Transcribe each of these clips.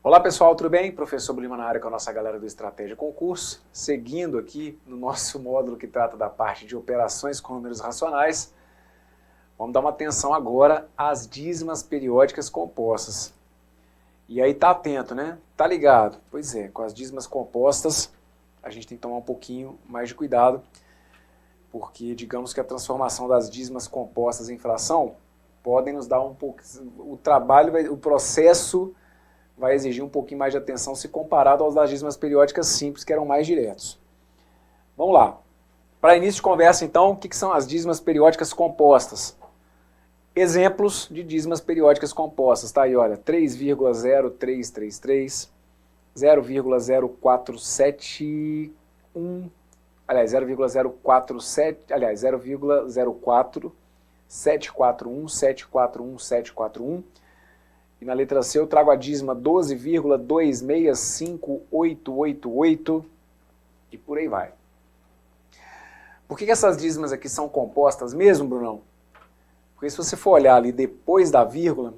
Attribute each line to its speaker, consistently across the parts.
Speaker 1: Olá pessoal, tudo bem? Professor Lima na área com a nossa galera do Estratégia Concurso. Seguindo aqui no nosso módulo que trata da parte de operações com números racionais, vamos dar uma atenção agora às dízimas periódicas compostas. E aí tá atento, né? Tá ligado? Pois é, com as dízimas compostas a gente tem que tomar um pouquinho mais de cuidado, porque digamos que a transformação das dízimas compostas em fração podem nos dar um pouco... O trabalho, o processo vai exigir um pouquinho mais de atenção se comparado aos das dízimas periódicas simples, que eram mais diretos. Vamos lá. Para início de conversa, então, o que são as dízimas periódicas compostas? Exemplos de dízimas periódicas compostas. Tá aí, olha, 3,0333, 0,0471, aliás, 0,047, aliás, 0,04, 741, 741, 741. E na letra C eu trago a dízima 12,265888 e por aí vai. Por que essas dízimas aqui são compostas mesmo, Brunão? Porque se você for olhar ali depois da vírgula,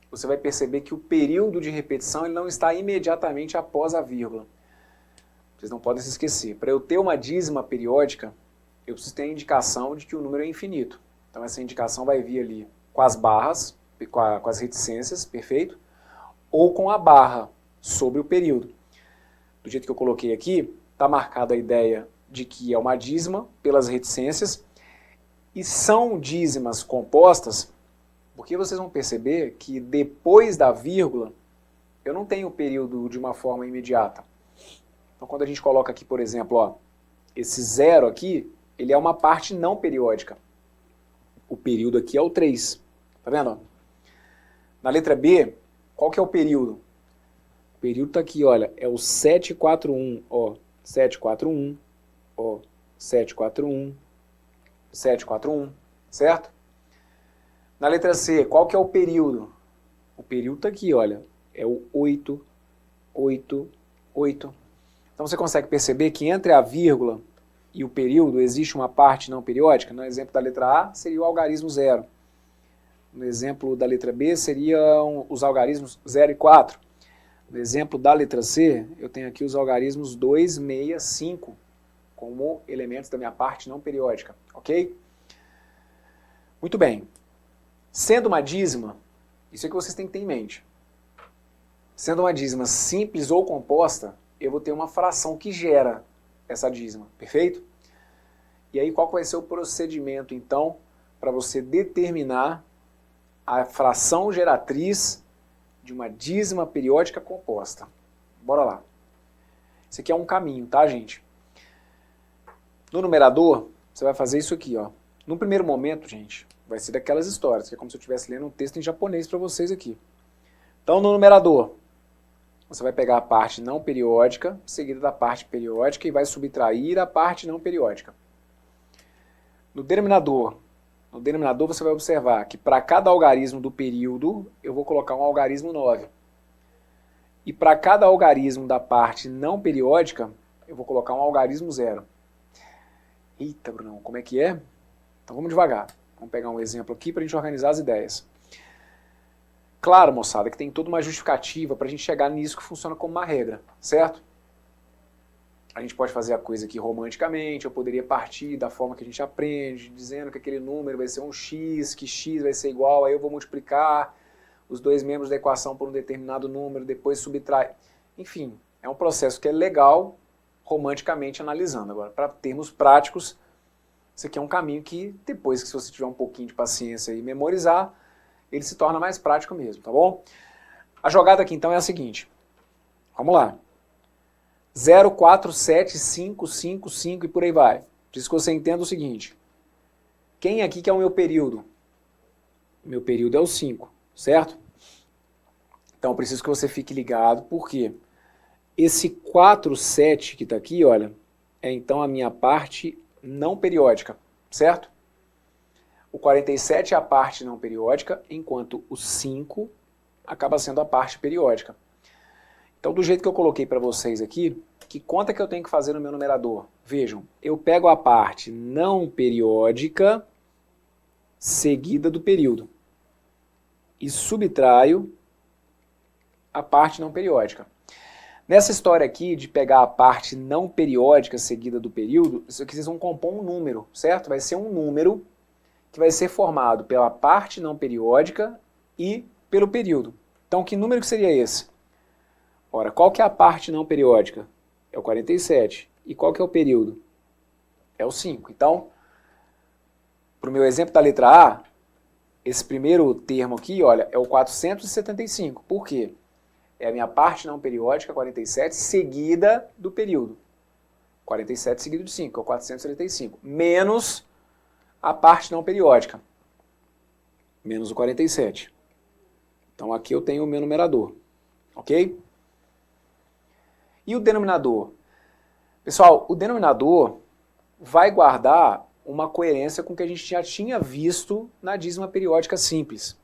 Speaker 1: você vai perceber que o período de repetição ele não está imediatamente após a vírgula. Vocês não podem se esquecer. Para eu ter uma dízima periódica, eu preciso ter a indicação de que o número é infinito. Então essa indicação vai vir ali com as barras, com as reticências, perfeito? Ou com a barra sobre o período. Do jeito que eu coloquei aqui, está marcada a ideia de que é uma dízima pelas reticências e são dízimas compostas, porque vocês vão perceber que depois da vírgula eu não tenho o período de uma forma imediata. Então quando a gente coloca aqui, por exemplo, ó, esse zero aqui, ele é uma parte não periódica. O período aqui é o 3. Tá vendo? Na letra B, qual que é o período? O período está aqui, olha, é o 741, ó, 741, ó, 741, 741, certo? Na letra C, qual que é o período? O período está aqui, olha, é o 8, 8, 8. Então você consegue perceber que entre a vírgula e o período existe uma parte não periódica. No exemplo da letra A, seria o algarismo 0. No exemplo da letra B, seriam os algarismos 0 e 4. No exemplo da letra C, eu tenho aqui os algarismos 2, 6, 5, como elementos da minha parte não periódica, ok? Muito bem. Sendo uma dízima, isso é que vocês têm que ter em mente. Sendo uma dízima simples ou composta, eu vou ter uma fração que gera essa dízima, perfeito? E aí qual vai ser o procedimento, então, para você determinar a fração geratriz de uma dízima periódica composta? Bora lá. Esse aqui é um caminho, tá, gente? No numerador, você vai fazer isso aqui, ó. No primeiro momento, gente, vai ser daquelas histórias, que é como se eu estivesse lendo um texto em japonês para vocês aqui. Então, no numerador, você vai pegar a parte não periódica, seguida da parte periódica, e vai subtrair a parte não periódica. No denominador você vai observar que para cada algarismo do período, eu vou colocar um algarismo 9. E para cada algarismo da parte não periódica, eu vou colocar um algarismo 0. Eita, Brunão, como é que é? Então vamos devagar. Vamos pegar um exemplo aqui para a gente organizar as ideias. Claro, moçada, que tem toda uma justificativa para a gente chegar nisso que funciona como uma regra, certo? A gente pode fazer a coisa aqui romanticamente, eu poderia partir da forma que a gente aprende, dizendo que aquele número vai ser um x, que x vai ser igual, aí eu vou multiplicar os dois membros da equação por um determinado número, depois subtrai. Enfim, é um processo que é legal, romanticamente analisando. Agora, para termos práticos, isso aqui é um caminho que, depois que se você tiver um pouquinho de paciência e memorizar, ele se torna mais prático mesmo, tá bom? A jogada aqui então é a seguinte, vamos lá. 0, 4, 7, 5, 5, 5 e por aí vai. Preciso que você entenda o seguinte. Quem aqui que é o meu período? O meu período é o 5, certo? Então eu preciso que você fique ligado, porque esse 4, 7 que está aqui, olha, é então a minha parte não periódica, certo? O 47 é a parte não periódica, enquanto o 5 acaba sendo a parte periódica. Então, do jeito que eu coloquei para vocês aqui, que conta que eu tenho que fazer no meu numerador? Vejam, eu pego a parte não periódica seguida do período e subtraio a parte não periódica. Nessa história aqui de pegar a parte não periódica seguida do período, isso aqui vocês vão compor um número, certo? Vai ser um número que vai ser formado pela parte não periódica e pelo período. Então, que número que seria esse? Ora, qual que é a parte não periódica? É o 47. E qual que é o período? É o 5. Então, para o meu exemplo da letra A, esse primeiro termo aqui, olha, é o 475. Por quê? É a minha parte não periódica, 47, seguida do período. 47 seguido de 5, é o 475. Menos a parte não periódica. Menos o 47. Então aqui eu tenho o meu numerador. Ok? E o denominador? Pessoal, o denominador vai guardar uma coerência com o que a gente já tinha visto na dízima periódica simples.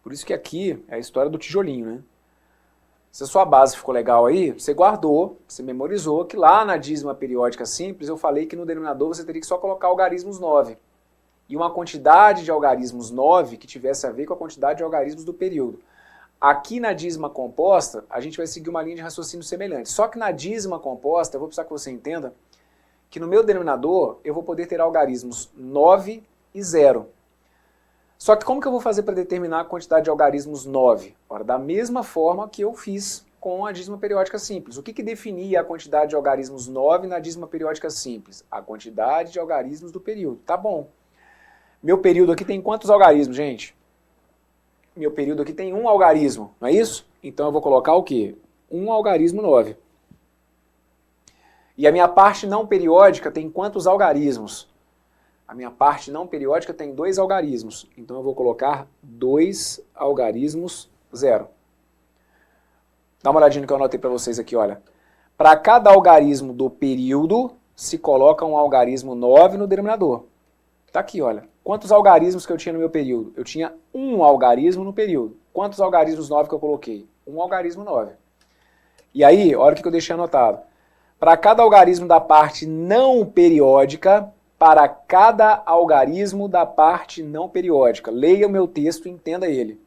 Speaker 1: Por isso que aqui é a história do tijolinho, né? Se a sua base ficou legal aí, você guardou, você memorizou que lá na dízima periódica simples eu falei que no denominador você teria que só colocar algarismos 9. E uma quantidade de algarismos 9 que tivesse a ver com a quantidade de algarismos do período. Aqui na dízima composta, a gente vai seguir uma linha de raciocínio semelhante. Só que na dízima composta, eu vou precisar que você entenda que no meu denominador eu vou poder ter algarismos 9 e 0. Só que como que eu vou fazer para determinar a quantidade de algarismos 9? Ora, da mesma forma que eu fiz com a dízima periódica simples. O que definia a quantidade de algarismos 9 na dízima periódica simples? A quantidade de algarismos do período. Tá bom. Meu período aqui tem quantos algarismos, gente? Meu período aqui tem um algarismo, não é isso? Então eu vou colocar o quê? Um algarismo 9. E a minha parte não periódica tem quantos algarismos? A minha parte não periódica tem 2 algarismos. Então eu vou colocar 2 algarismos 0. Dá uma olhadinha no que eu anotei para vocês aqui, olha. Para cada algarismo do período, se coloca um algarismo 9 no denominador. Tá aqui, olha. Quantos algarismos que eu tinha no meu período? Eu tinha um algarismo no período. Quantos algarismos 9 que eu coloquei? Um algarismo 9. E aí, olha o que eu deixei anotado. Para cada algarismo da parte não periódica, para cada algarismo da parte não periódica. Leia o meu texto e entenda ele.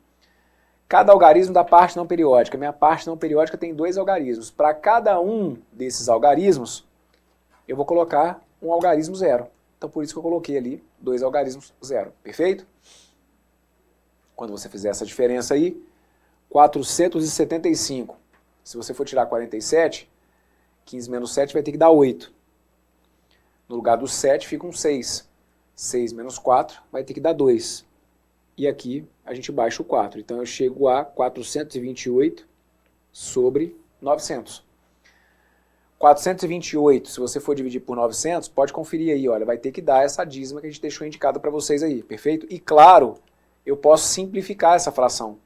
Speaker 1: Cada algarismo da parte não periódica. Minha parte não periódica tem 2 algarismos. Para cada um desses algarismos, eu vou colocar um algarismo 0. Então por isso que eu coloquei ali 2 algarismos 0. Perfeito? Quando você fizer essa diferença aí, 475. Se você for tirar 47, 15 menos 7 vai ter que dar 8. No lugar do 7 fica um 6. 6 menos 4 vai ter que dar 2. E aqui a gente baixa o 4. Então eu chego a 428 sobre 900. 428, se você for dividir por 900, pode conferir aí, olha, vai ter que dar essa dízima que a gente deixou indicada para vocês aí, perfeito? E claro, eu posso simplificar essa fração.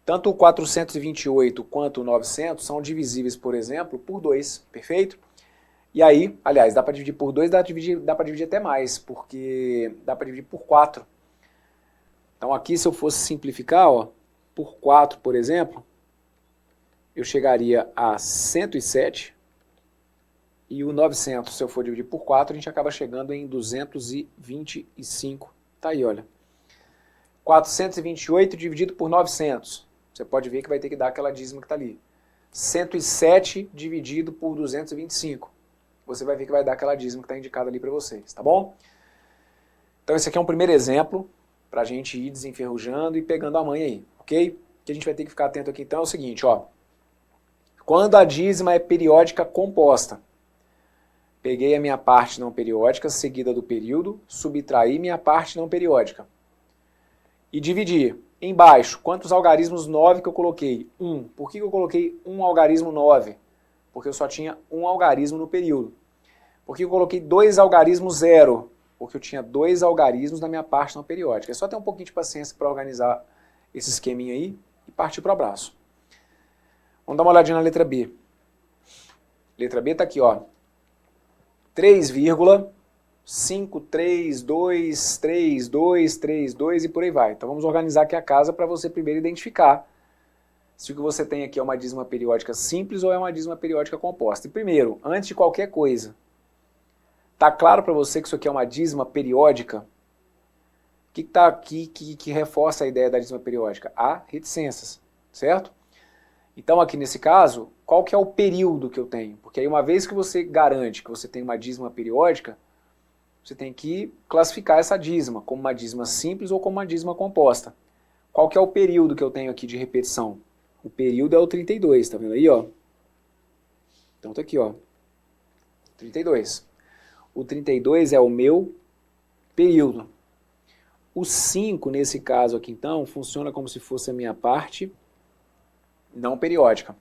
Speaker 1: Tanto o 428 quanto o 900 são divisíveis, por exemplo, por 2, perfeito? E aí, aliás, dá para dividir por 2, dá para dividir até mais, porque dá para dividir por 4. Então aqui, se eu fosse simplificar, ó, por 4, por exemplo, eu chegaria a 107. E o 900, se eu for dividir por 4, a gente acaba chegando em 225. Tá aí, olha. 428 dividido por 900. Você pode ver que vai ter que dar aquela dízima que está ali. 107 dividido por 225. Você vai ver que vai dar aquela dízima que está indicada ali para vocês, tá bom? Então esse aqui é um primeiro exemplo para a gente ir desenferrujando e pegando a manha aí, ok? O que a gente vai ter que ficar atento aqui então é o seguinte, ó. Quando a dízima é periódica composta, peguei a minha parte não periódica, seguida do período, subtraí minha parte não periódica. E dividi. Embaixo, quantos algarismos 9 que eu coloquei? 1. Por que eu coloquei um algarismo 9? Porque eu só tinha um algarismo no período. Por que eu coloquei 2 algarismos 0? Porque eu tinha 2 algarismos na minha parte não periódica. É só ter um pouquinho de paciência para organizar esse esqueminha aí e partir para o abraço. Vamos dar uma olhadinha na letra B. Letra B está aqui, ó. 3,5323232 e por aí vai. Então vamos organizar aqui a casa para você primeiro identificar se o que você tem aqui é uma dízima periódica simples ou é uma dízima periódica composta. E primeiro, antes de qualquer coisa, tá claro para você que isso aqui é uma dízima periódica? O que está aqui que reforça a ideia da dízima periódica? Há reticências, certo? Então aqui nesse caso, qual que é o período que eu tenho? Porque aí uma vez que você garante que você tem uma dízima periódica, você tem que classificar essa dízima como uma dízima simples ou como uma dízima composta. Qual que é o período que eu tenho aqui de repetição? O período é o 32, tá vendo aí, ó? Então tá aqui, ó. 32. O 32 é o meu período. O 5, nesse caso aqui, então, funciona como se fosse a minha parte não periódica.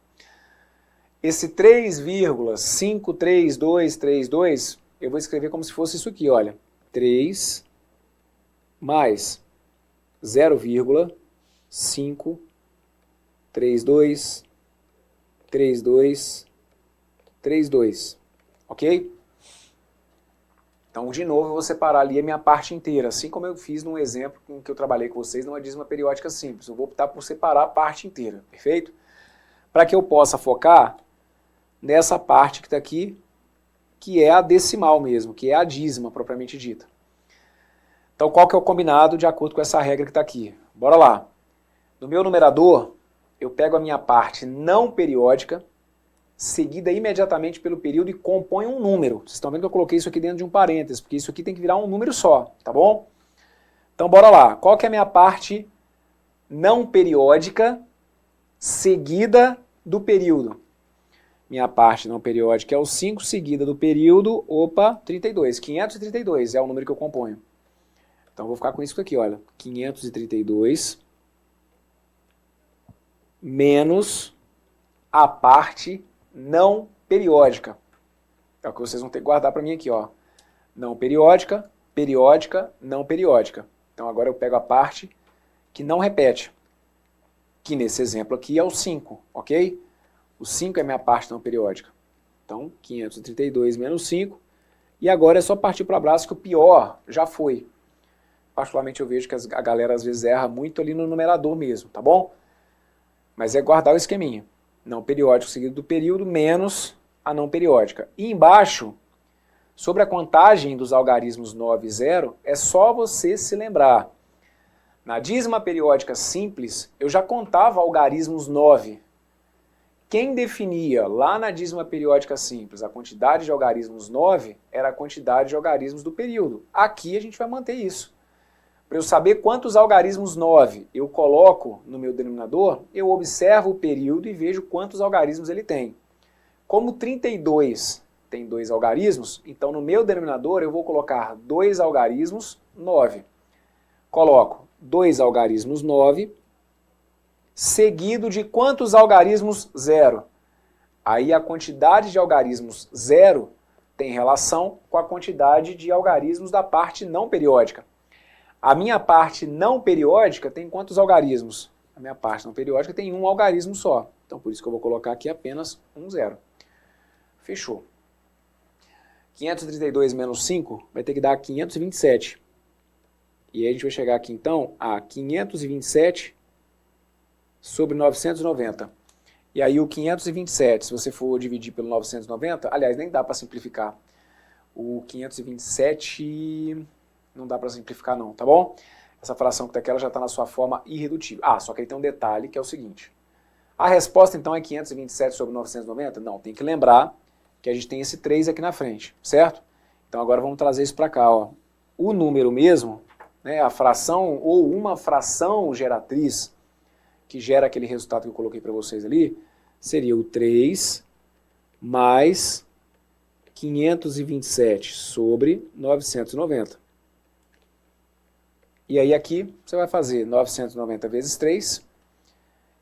Speaker 1: Esse 3,53232, eu vou escrever como se fosse isso aqui, olha. 3 mais 0,5323232, ok? Então, de novo, eu vou separar ali a minha parte inteira, assim como eu fiz num exemplo em que eu trabalhei com vocês numa dízima periódica simples. Eu vou optar por separar a parte inteira, perfeito? Para que eu possa focar nessa parte que está aqui, que é a decimal mesmo, que é a dízima propriamente dita. Então, qual que é o combinado de acordo com essa regra que está aqui? Bora lá. No meu numerador, eu pego a minha parte não periódica, seguida imediatamente pelo período e compõe um número. Vocês estão vendo que eu coloquei isso aqui dentro de um parênteses, porque isso aqui tem que virar um número só, tá bom? Então, bora lá. Qual que é a minha parte não periódica seguida do período? Minha parte não periódica é o 5, seguida do período, 32. 532 é o número que eu componho. Então, vou ficar com isso aqui, olha. 532 menos a parte não periódica. É o que vocês vão ter que guardar para mim aqui, ó. Não periódica, periódica, não periódica. Então, agora eu pego a parte que não repete, que nesse exemplo aqui é o 5, ok? O 5 é minha parte não periódica. Então, 532 menos 5. E agora é só partir para o abraço que o pior já foi. Particularmente eu vejo que a galera às vezes erra muito ali no numerador mesmo, tá bom? Mas é guardar o esqueminha. Não periódico seguido do período menos a não periódica. E embaixo, sobre a contagem dos algarismos 9 e 0, é só você se lembrar. Na dízima periódica simples, eu já contava algarismos 9. Quem definia lá na dízima periódica simples a quantidade de algarismos 9 era a quantidade de algarismos do período. Aqui a gente vai manter isso. Para eu saber quantos algarismos 9 eu coloco no meu denominador, eu observo o período e vejo quantos algarismos ele tem. Como 32 tem 2 algarismos, então no meu denominador eu vou colocar 2 algarismos 9. Coloco 2 algarismos 9, seguido de quantos algarismos 0? Aí a quantidade de algarismos 0 tem relação com a quantidade de algarismos da parte não periódica. A minha parte não periódica tem quantos algarismos? A minha parte não periódica tem um algarismo só. Então por isso que eu vou colocar aqui apenas um 0. Fechou. 532 menos 5 vai ter que dar 527. E aí a gente vai chegar aqui então a 527 sobre 990. E aí o 527, se você for dividir pelo 990, aliás, nem dá para simplificar. O 527 não dá para simplificar não, tá bom? Essa fração que está aqui, ela já está na sua forma irredutível. Ah, só que aí tem um detalhe que é o seguinte. A resposta então é 527 sobre 990? Não, tem que lembrar que a gente tem esse 3 aqui na frente, certo? Então agora vamos trazer isso para cá, ó. O número mesmo, né, a fração ou uma fração geratriz que gera aquele resultado que eu coloquei para vocês ali, seria o 3 mais 527 sobre 990. E aí aqui você vai fazer 990 vezes 3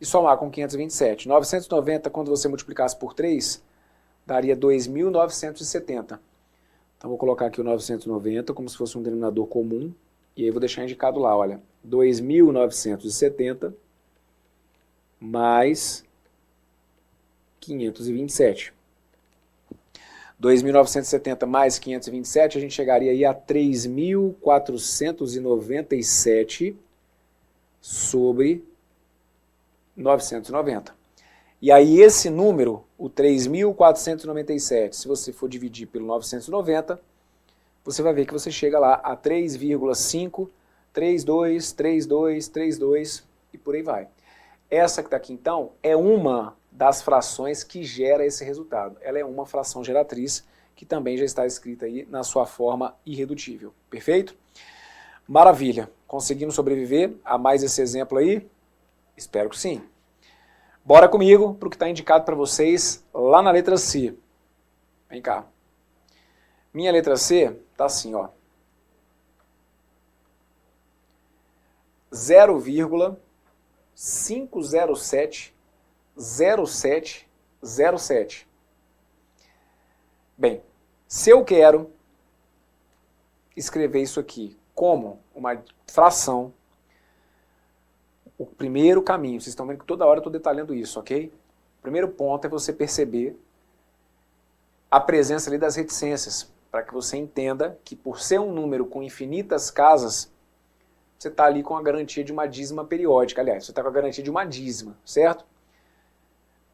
Speaker 1: e somar com 527. 990, quando você multiplicasse por 3, daria 2.970. Então vou colocar aqui o 990 como se fosse um denominador comum. E aí vou deixar indicado lá, olha, 2.970 mais 527. 2.970 mais 527, a gente chegaria aí a 3.497 sobre 990. E aí esse número, o 3.497, se você for dividir pelo 990, você vai ver que você chega lá a 3,5323232 e por aí vai. Essa que está aqui então é uma das frações que gera esse resultado. Ela é uma fração geratriz, que também já está escrita aí na sua forma irredutível. Perfeito? Maravilha. Conseguimos sobreviver a mais esse exemplo aí? Espero que sim. Bora comigo para o que está indicado para vocês lá na letra C. Vem cá. Minha letra C está assim, ó. 0,5070707. Bem, se eu quero escrever isso aqui como uma fração, o primeiro caminho, vocês estão vendo que toda hora eu estou detalhando isso, ok? O primeiro ponto é você perceber a presença ali das reticências, para que você entenda que por ser um número com infinitas casas, você está ali com a garantia de uma dízima periódica. Aliás, você está com a garantia de uma dízima, certo?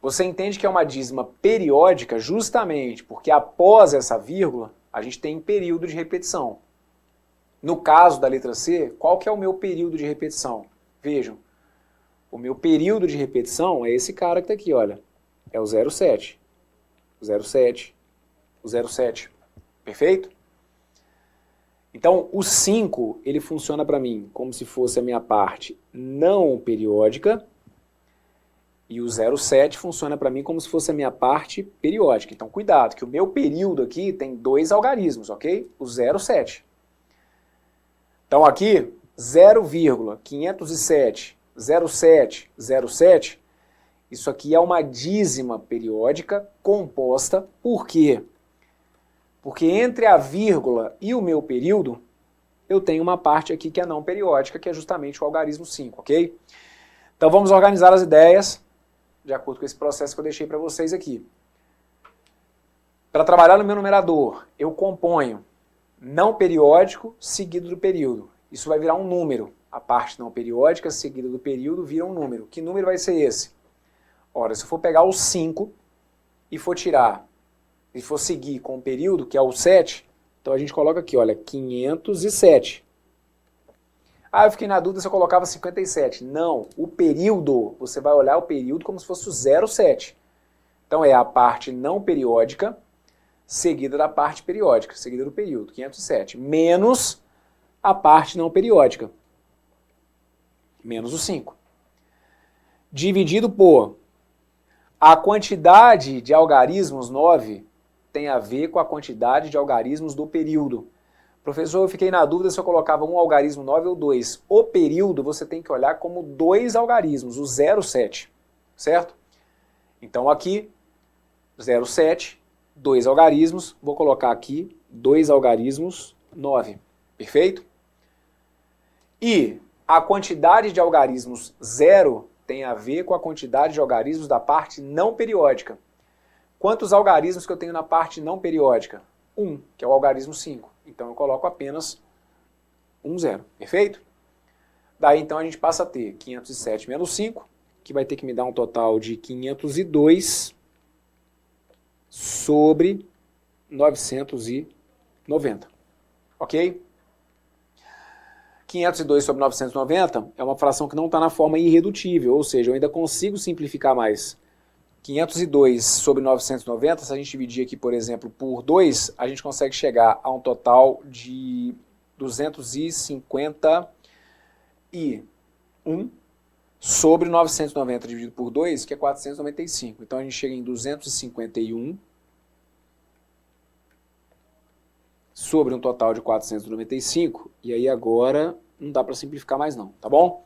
Speaker 1: Você entende que é uma dízima periódica justamente porque após essa vírgula, a gente tem período de repetição. No caso da letra C, qual que é o meu período de repetição? Vejam, o meu período de repetição é esse cara que está aqui, olha. É o 0,7. O 0,7. O 0,7. Perfeito? Então, o 5, ele funciona para mim como se fosse a minha parte não periódica, e o 0,7 funciona para mim como se fosse a minha parte periódica. Então, cuidado, que o meu período aqui tem dois algarismos, ok? O 0,7. Então, aqui, 0,507, 0,7, 0,7, isso aqui é uma dízima periódica composta, por quê? Porque entre a vírgula e o meu período, eu tenho uma parte aqui que é não periódica, que é justamente o algarismo 5, ok? Então vamos organizar as ideias, de acordo com esse processo que eu deixei para vocês aqui. Para trabalhar no meu numerador, eu componho não periódico seguido do período. Isso vai virar um número. A parte não periódica seguida do período vira um número. Que número vai ser esse? Ora, se eu for pegar o 5 e for tirar, e for seguir com o período, que é o 7, então a gente coloca aqui, olha, 507. Ah, eu fiquei na dúvida se eu colocava 57. Não, o período, você vai olhar o período como se fosse o 0,7. Então é a parte não periódica seguida da parte periódica, seguida do período, 507, menos a parte não periódica, menos o 5. Dividido por a quantidade de algarismos 9 tem a ver com a quantidade de algarismos do período. Professor, eu fiquei na dúvida se eu colocava um algarismo 9 ou 2. O período você tem que olhar como dois algarismos, o 0,7, certo? Então aqui, 0,7, dois algarismos, vou colocar aqui dois algarismos 9, perfeito? E a quantidade de algarismos 0 tem a ver com a quantidade de algarismos da parte não periódica. Quantos algarismos que eu tenho na parte não periódica? 1, que é o algarismo 5. Então eu coloco apenas 0, perfeito? Daí então a gente passa a ter 507 menos 5, que vai ter que me dar um total de 502 sobre 990, ok? 502 sobre 990 é uma fração que não está na forma irredutível, ou seja, eu ainda consigo simplificar mais. 502 sobre 990, se a gente dividir aqui, por exemplo, por 2, a gente consegue chegar a um total de 251 sobre 990 dividido por 2, que é 495. Então a gente chega em 251 sobre um total de 495, e aí agora não dá para simplificar mais não, tá bom?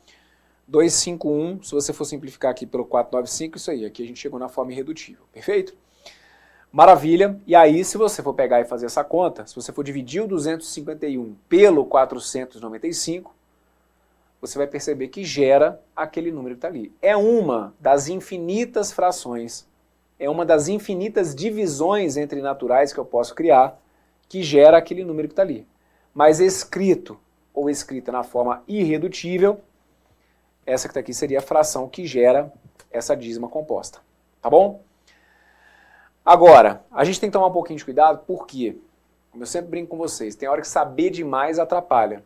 Speaker 1: 251, se você for simplificar aqui pelo 495, isso aí, aqui a gente chegou na forma irredutível, perfeito? Maravilha, e aí se você for pegar e fazer essa conta, se você for dividir o 251 pelo 495, você vai perceber que gera aquele número que está ali. É uma das infinitas frações, é uma das infinitas divisões entre naturais que eu posso criar, que gera aquele número que está ali. Mas escrito, ou escrita na forma irredutível, essa que está aqui seria a fração que gera essa dízima composta. Tá bom? Agora, a gente tem que tomar um pouquinho de cuidado, porque, como eu sempre brinco com vocês, tem hora que saber demais atrapalha.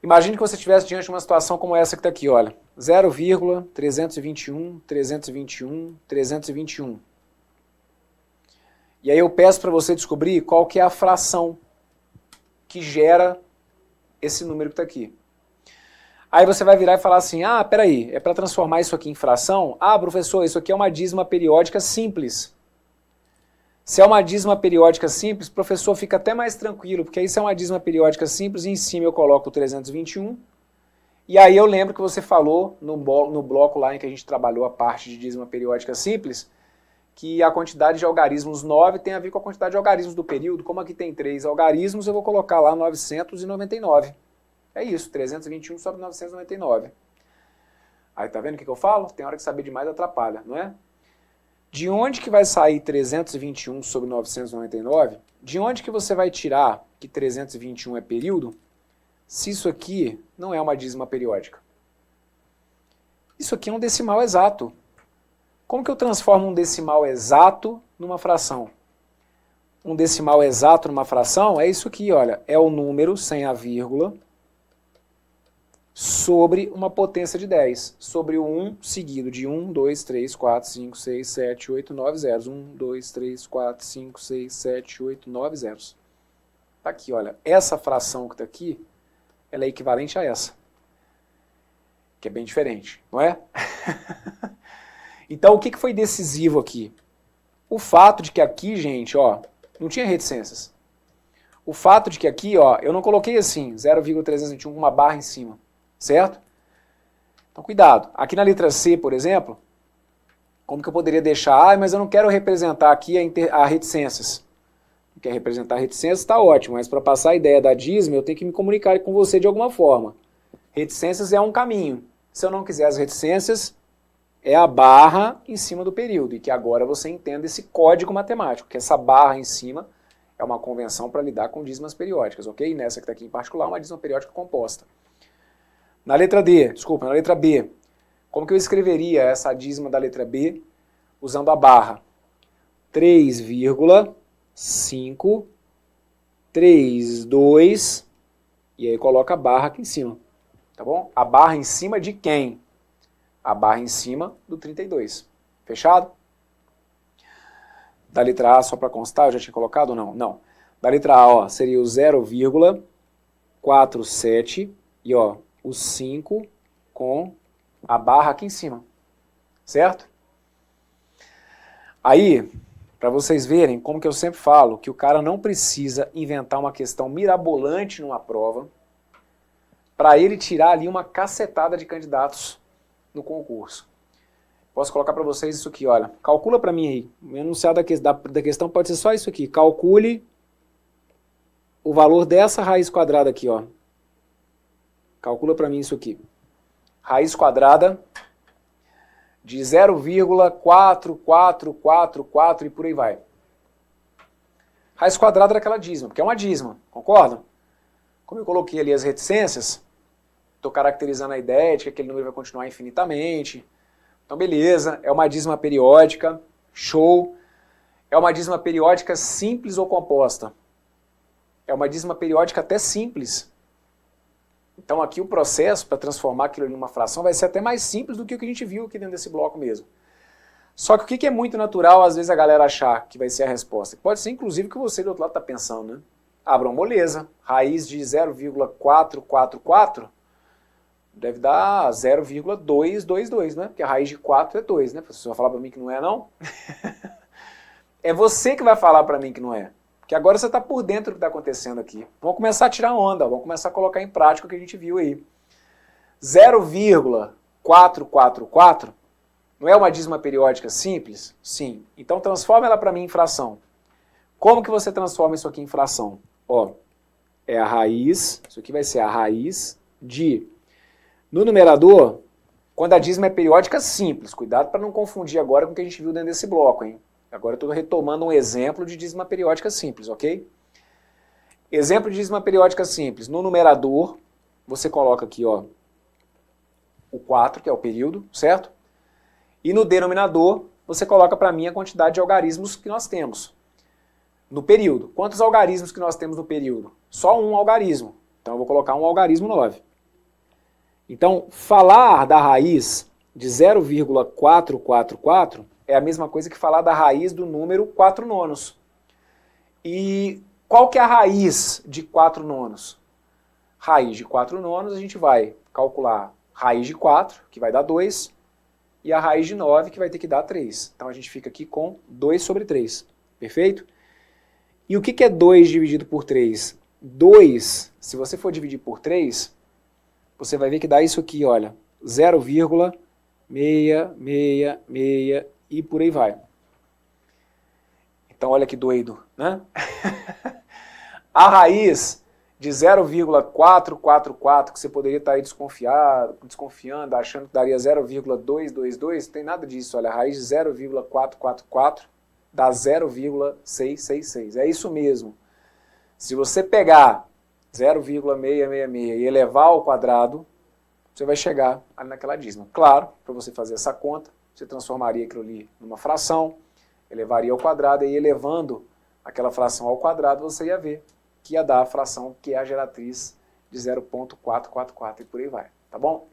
Speaker 1: Imagine que você estivesse diante de uma situação como essa que está aqui, olha. 0,321, 321, 321. E aí eu peço para você descobrir qual que é a fração que gera esse número que está aqui. Aí você vai virar e falar assim, ah, peraí, é para transformar isso aqui em fração? Ah, professor, isso aqui é uma dízima periódica simples. Se é uma dízima periódica simples, o professor fica até mais tranquilo, porque aí se é uma dízima periódica simples, em cima eu coloco o 321, e aí eu lembro que você falou no bloco lá em que a gente trabalhou a parte de dízima periódica simples, que a quantidade de algarismos 9 tem a ver com a quantidade de algarismos do período. Como aqui tem 3 algarismos, eu vou colocar lá 999. É isso, 321 sobre 999. Aí tá vendo o que eu falo? Tem hora que saber demais atrapalha, não é? De onde que vai sair 321 sobre 999? De onde que você vai tirar que 321 é período, se isso aqui não é uma dízima periódica? Isso aqui é um decimal exato. Como que eu transformo um decimal exato numa fração? Um decimal exato numa fração é isso aqui, olha. É o número sem a vírgula sobre uma potência de 10. Sobre o 1 seguido de 1, 2, 3, 4, 5, 6, 7, 8, 9 zeros. 1, 2, 3, 4, 5, 6, 7, 8, 9 zeros. Tá aqui, olha. Essa fração que está aqui, ela é equivalente a essa. Que é bem diferente, não é? Então, o que foi decisivo aqui? O fato de que aqui, gente, ó, não tinha reticências. O fato de que aqui, ó, eu não coloquei assim, 0,321 com uma barra em cima, certo? Então, cuidado. Aqui na letra C, por exemplo, como que eu poderia deixar? Ah, mas eu não quero representar aqui a reticências. Não quer representar reticências? Está ótimo, mas para passar a ideia da dízima, eu tenho que me comunicar com você de alguma forma. Reticências é um caminho. Se eu não quiser as reticências, é a barra em cima do período, e que agora você entenda esse código matemático, que essa barra em cima é uma convenção para lidar com dízimas periódicas, ok? Nessa que está aqui em particular, uma dízima periódica composta. Na letra B, como que eu escreveria essa dízima da letra B usando a barra? 3,532, e aí coloca a barra aqui em cima, tá bom? A barra em cima de quem? A barra em cima do 32. Fechado? Da letra A, só para constar, eu já tinha colocado ou não? Não. Da letra A, ó, seria o 0,47 e ó, o 5 com a barra aqui em cima. Certo? Aí, para vocês verem como que eu sempre falo, que o cara não precisa inventar uma questão mirabolante numa prova para ele tirar ali uma cacetada de candidatos no concurso. Posso colocar para vocês isso aqui, olha. Calcula para mim aí. O enunciado da questão pode ser só isso aqui. Calcule o valor dessa raiz quadrada aqui, ó. Calcula para mim isso aqui. Raiz quadrada de 0,4444 e por aí vai. Raiz quadrada daquela dízima, porque é uma dízima, concordam? Como eu coloquei ali as reticências, estou caracterizando a ideia de que aquele número vai continuar infinitamente. Então, beleza, é uma dízima periódica, show. É uma dízima periódica simples ou composta? É uma dízima periódica até simples. Então, aqui o processo para transformar aquilo em uma fração vai ser até mais simples do que o que a gente viu aqui dentro desse bloco mesmo. Só que o que é muito natural, às vezes, a galera achar que vai ser a resposta? Pode ser, inclusive, o que você do outro lado está pensando, né? Abram moleza, raiz de 0,444 deve dar 0,222, né? Porque a raiz de 4 é 2, né? Você vai falar para mim que não é, não? É você que vai falar para mim que não é. Porque agora você está por dentro do que está acontecendo aqui. Vamos começar a tirar onda, vamos começar a colocar em prática o que a gente viu aí. 0,444 não é uma dízima periódica simples? Sim. Então transforma ela para mim em fração. Como que você transforma isso aqui em fração? Ó, é a raiz, isso aqui vai ser a raiz de... No numerador, quando a dízima é periódica simples, cuidado para não confundir agora com o que a gente viu dentro desse bloco, hein? Agora eu estou retomando um exemplo de dízima periódica simples, ok? Exemplo de dízima periódica simples. No numerador, você coloca aqui, ó, o 4, que é o período, certo? E no denominador, você coloca para mim a quantidade de algarismos que nós temos no período. Quantos algarismos que nós temos no período? Só um algarismo. Então eu vou colocar um algarismo 9. Então, falar da raiz de 0,444 é a mesma coisa que falar da raiz do número 4 nonos. E qual que é a raiz de 4 nonos? Raiz de 4 nonos, a gente vai calcular raiz de 4, que vai dar 2, e a raiz de 9, que vai ter que dar 3. Então a gente fica aqui com 2 sobre 3. Perfeito? E o que é 2 dividido por 3? 2, se você for dividir por 3, você vai ver que dá isso aqui, olha, 0,666 e por aí vai. Então olha que doido, né? A raiz de 0,444, que você poderia estar aí desconfiando, achando que daria 0,222, não tem nada disso. Olha, a raiz de 0,444 dá 0,666. É isso mesmo. Se você pegar 0,666 e elevar ao quadrado, você vai chegar ali naquela dízima. Claro, para você fazer essa conta, você transformaria aquilo ali numa fração, elevaria ao quadrado, e elevando aquela fração ao quadrado, você ia ver que ia dar a fração que é a geratriz de 0,444 e por aí vai, tá bom?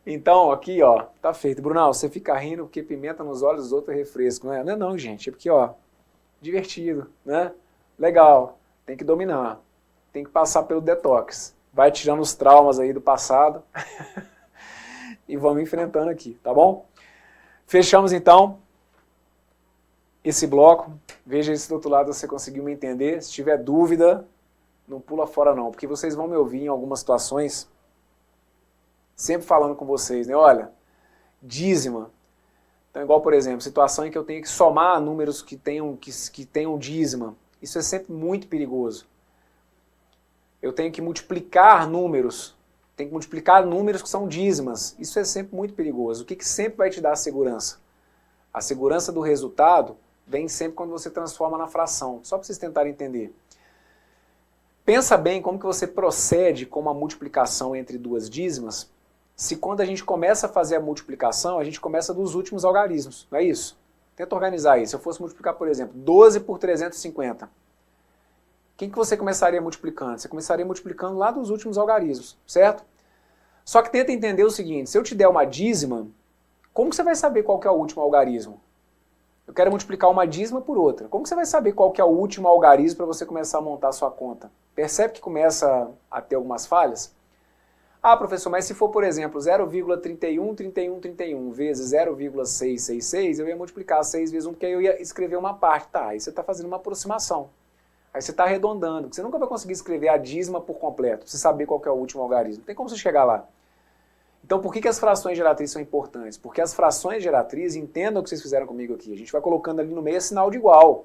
Speaker 1: Então, aqui, ó, tá feito. Brunão, você fica rindo porque pimenta nos olhos dos outros é refresco, né? Não é não, gente, é porque, ó, divertido, né? Legal, tem que dominar, tem que passar pelo detox. Vai tirando os traumas aí do passado e vamos enfrentando aqui, tá bom? Fechamos, então, esse bloco. Veja se do outro lado você conseguiu me entender. Se tiver dúvida, não pula fora não, porque vocês vão me ouvir em algumas situações, sempre falando com vocês, né? Olha, dízima. Então, igual, por exemplo, situação em que eu tenho que somar números que tenham dízima. Isso é sempre muito perigoso. Eu tenho que multiplicar números. Tem que multiplicar números que são dízimas. Isso é sempre muito perigoso. O que sempre vai te dar a segurança? A segurança do resultado vem sempre quando você transforma na fração. Só para vocês tentarem entender. Pensa bem como que você procede com uma multiplicação entre duas dízimas, se quando a gente começa a fazer a multiplicação, a gente começa dos últimos algarismos, não é isso? Tenta organizar isso. Se eu fosse multiplicar, por exemplo, 12 por 350, quem que você começaria multiplicando? Você começaria multiplicando lá dos últimos algarismos, certo? Só que tenta entender o seguinte, se eu te der uma dízima, como que você vai saber qual que é o último algarismo? Eu quero multiplicar uma dízima por outra. Como que você vai saber qual que é o último algarismo para você começar a montar a sua conta? Percebe que começa a ter algumas falhas? Ah, professor, mas se for, por exemplo, 0,313131 vezes 0,666, eu ia multiplicar 6 vezes 1, porque aí eu ia escrever uma parte. Tá, aí você está fazendo uma aproximação. Aí você está arredondando, porque você nunca vai conseguir escrever a dízima por completo, você saber qual que é o último algarismo. Não tem como você chegar lá. Então, por que as frações geratrizes são importantes? Porque as frações geratrizes, entendam o que vocês fizeram comigo aqui, a gente vai colocando ali no meio sinal de igual.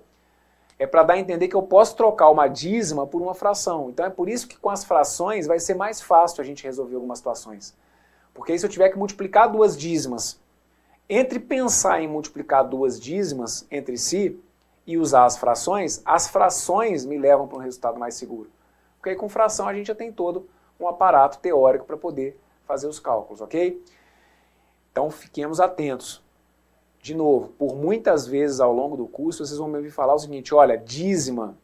Speaker 1: É para dar a entender que eu posso trocar uma dízima por uma fração. Então é por isso que com as frações vai ser mais fácil a gente resolver algumas situações. Porque aí se eu tiver que multiplicar duas dízimas, entre pensar em multiplicar duas dízimas entre si e usar as frações me levam para um resultado mais seguro. Porque aí com fração a gente já tem todo um aparato teórico para poder fazer os cálculos, ok? Então fiquemos atentos. De novo, por muitas vezes ao longo do curso, vocês vão me ouvir falar o seguinte, olha, dízima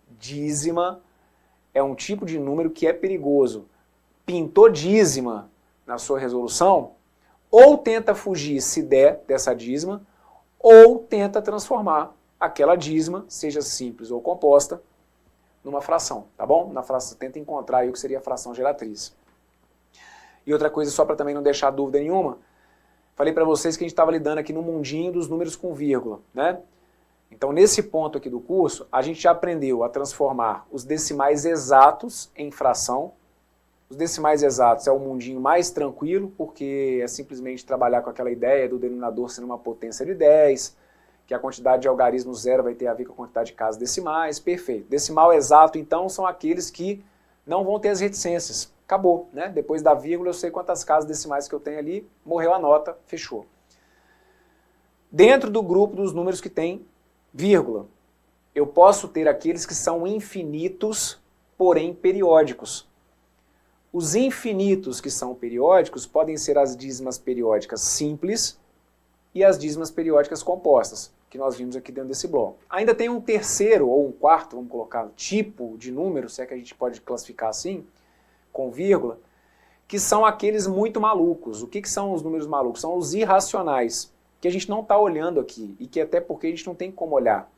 Speaker 1: é um tipo de número que é perigoso. Pintou dízima na sua resolução, ou tenta fugir se der dessa dízima, ou tenta transformar aquela dízima, seja simples ou composta, numa fração, tá bom? Na fração, tenta encontrar aí o que seria a fração geratriz. E outra coisa, só para também não deixar dúvida nenhuma, falei para vocês que a gente estava lidando aqui no mundinho dos números com vírgula, né? Então, nesse ponto aqui do curso, a gente já aprendeu a transformar os decimais exatos em fração. Os decimais exatos é o mundinho mais tranquilo, porque é simplesmente trabalhar com aquela ideia do denominador sendo uma potência de 10, que a quantidade de algarismo zero vai ter a ver com a quantidade de casas decimais, perfeito. Decimal exato, então, são aqueles que não vão ter as reticências. Acabou, né? Depois da vírgula eu sei quantas casas decimais que eu tenho ali, morreu a nota, fechou. Dentro do grupo dos números que tem vírgula, eu posso ter aqueles que são infinitos, porém periódicos. Os infinitos que são periódicos podem ser as dízimas periódicas simples e as dízimas periódicas compostas, que nós vimos aqui dentro desse bloco. Ainda tem um terceiro ou um quarto, vamos colocar, tipo de número, se é que a gente pode classificar assim, com vírgula, que são aqueles muito malucos. O que são os números malucos? São os irracionais, que a gente não está olhando aqui, e que até porque a gente não tem como olhar.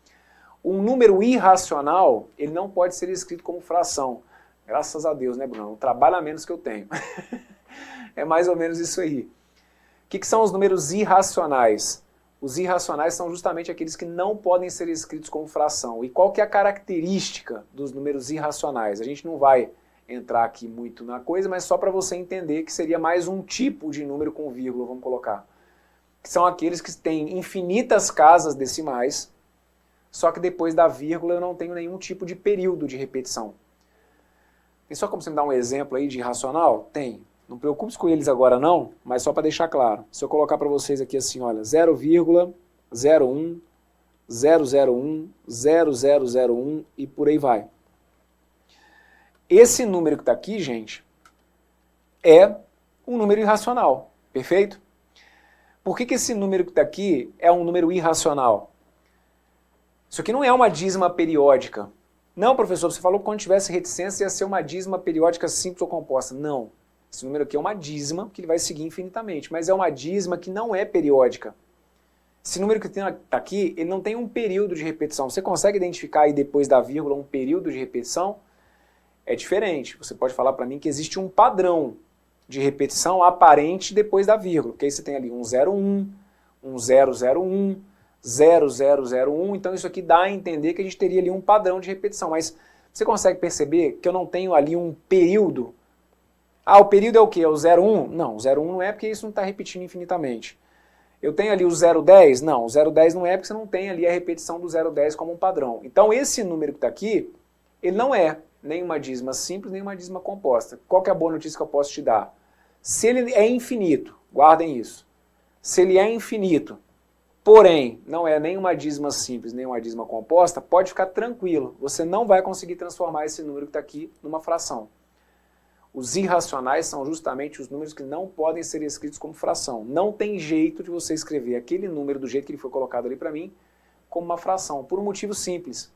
Speaker 1: Um número irracional, ele não pode ser escrito como fração. Graças a Deus, né, Bruno? Um trabalho a menos que eu tenho. É mais ou menos isso aí. O que são os números irracionais? Os irracionais são justamente aqueles que não podem ser escritos como fração. E qual que é a característica dos números irracionais? A gente não vai entrar aqui muito na coisa, mas só para você entender que seria mais um tipo de número com vírgula, vamos colocar. Que são aqueles que têm infinitas casas decimais, só que depois da vírgula eu não tenho nenhum tipo de período de repetição. Tem só como você me dar um exemplo aí de irracional? Tem. Não preocupe com eles agora não, mas só para deixar claro. Se eu colocar para vocês aqui assim, olha, 0,01, 001, 0001 e por aí vai. Esse número que está aqui, gente, é um número irracional, perfeito? Por que esse número que está aqui é um número irracional? Isso aqui não é uma dízima periódica. Não, professor, você falou que quando tivesse reticência ia ser uma dízima periódica simples ou composta. Não. Esse número aqui é uma dízima que ele vai seguir infinitamente, mas é uma dízima que não é periódica. Esse número que está aqui, ele não tem um período de repetição. Você consegue identificar aí depois da vírgula um período de repetição? É diferente. Você pode falar para mim que existe um padrão de repetição aparente depois da vírgula, porque aí você tem ali um 01, um 001, 0001, então isso aqui dá a entender que a gente teria ali um padrão de repetição, mas você consegue perceber que eu não tenho ali um período? Ah, o período é o quê? É o 01? Não, o 01 não é porque isso não está repetindo infinitamente. Eu tenho ali o 010? Não, o 010 não é porque você não tem ali a repetição do 010 como um padrão. Então esse número que está aqui, ele não é nem uma dízima simples, nem uma dízima composta. Qual que é a boa notícia que eu posso te dar? Se ele é infinito, guardem isso, se ele é infinito, porém não é nem uma dízima simples, nem uma dízima composta, pode ficar tranquilo, você não vai conseguir transformar esse número que está aqui numa fração. Os irracionais são justamente os números que não podem ser escritos como fração. Não tem jeito de você escrever aquele número do jeito que ele foi colocado ali para mim como uma fração, por um motivo simples.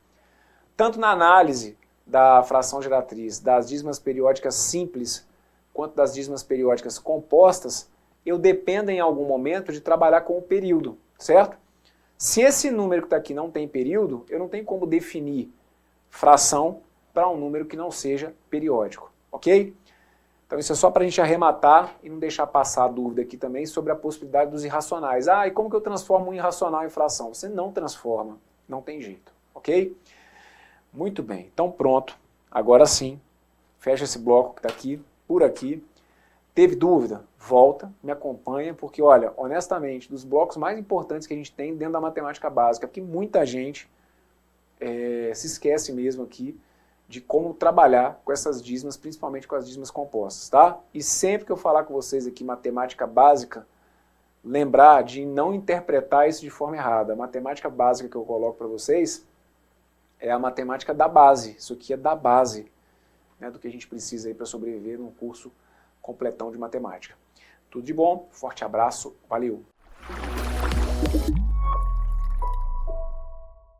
Speaker 1: Tanto na análise da fração geratriz, das dízimas periódicas simples, quanto das dízimas periódicas compostas, eu dependo em algum momento de trabalhar com o período, certo? Se esse número que está aqui não tem período, eu não tenho como definir fração para um número que não seja periódico, ok? Então isso é só para a gente arrematar e não deixar passar a dúvida aqui também sobre a possibilidade dos irracionais. Ah, e como que eu transformo um irracional em fração? Você não transforma, não tem jeito, ok? Muito bem, então pronto, agora sim, fecha esse bloco que está aqui, por aqui. Teve dúvida? Volta, me acompanha, porque olha, honestamente, dos blocos mais importantes que a gente tem dentro da matemática básica, porque muita gente se esquece mesmo aqui de como trabalhar com essas dízimas, principalmente com as dízimas compostas, tá? E sempre que eu falar com vocês aqui matemática básica, lembrar de não interpretar isso de forma errada. A matemática básica que eu coloco para vocês é a matemática da base. Isso aqui é da base, né, do que a gente precisa aí para sobreviver num curso completão de matemática. Tudo de bom, forte abraço, valeu!